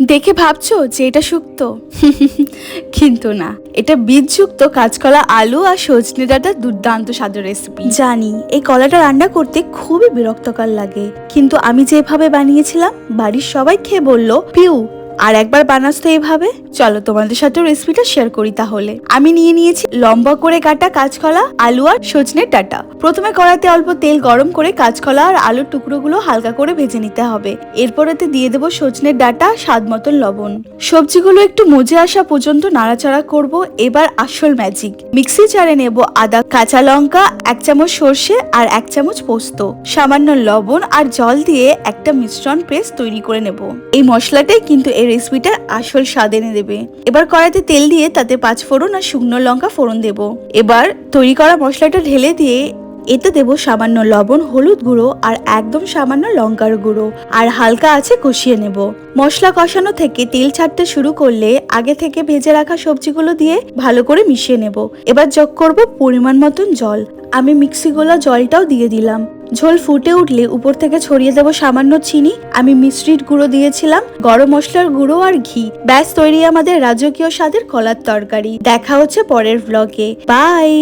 দেখে ভাবছো যে এটা শুক্তো কিন্তু না, এটা বীজযুক্ত কাঁচকলা, আলু আর সজনে ডাঁটার দুর্দান্ত স্বাদের রেসিপি। জানি এই কলাটা রান্না করতে খুবই বিরক্তকর লাগে, কিন্তু আমি যেভাবে বানিয়েছিলাম বাড়ির সবাই খেয়ে বলল, পিউ আর একবার বানাস তো এইভাবে। চলো তোমাদের সাথে রেসিপিটা শেয়ার করি। তাহলে আমি নিয়েছি লম্বা করে কাটা কাঁচকলা, আলু আর সজনের ডাঁটা। প্রথমে কড়াইতে অল্প তেল গরম করে কাঁচকলা আর আলুর টুকরোগুলো হালকা করে ভেজে নিতে হবে। এরপরেতে দিয়ে দেবো সজনের ডাঁটা, স্বাদ মতন লবণ। সবজিগুলো একটু মজে আসা পর্যন্ত নাড়াচাড়া করব। এবার আসল ম্যাজিক, মিক্সি জারে নেব আদা, কাঁচা লঙ্কা, 1 চামচ সর্ষে আর 1 চামচ পোস্ত, সামান্য লবণ আর জল দিয়ে একটা মিশ্রণ পেস্ট তৈরি করে নেব। এই মশলাটাই কিন্তু এই রেসিপিটার আসল স্বাদ এনে দেবে। এবার কড়াইতে তেল দিয়ে তাতে 5 ফোড়ন আর শুকনো লঙ্কা ফোড়ন দেব। এবার তৈরি করা মশলাটা ঢেলে দিয়ে এতে দেব সামান্য লবণ, হলুদ গুঁড়ো আর একদম সামান্য লঙ্কার গুঁড়ো, আর হালকা আছে কষিয়ে নেব। মশলা কষানো থেকে তেল ছাড়তে শুরু করলে আগে থেকে ভেজে রাখা সবজিগুলো দিয়ে ভালো করে মিশিয়ে নেব। এবার যোগ করব পরিমাণ মতন জল। আমি মিক্সি গোলা জলটাও দিয়ে দিলাম। ঝোল ফুটে উঠলে উপর থেকে ছড়িয়ে দেব সামান্য চিনি। আমি মিষ্টির গুঁড়ো দিয়েছিলাম, গরম মশলার গুঁড়ো আর ঘি। ব্যাস তৈরি আমাদের রাজকীয় স্বাদের কলার তরকারি। দেখা হচ্ছে পরের ব্লগে। বাই।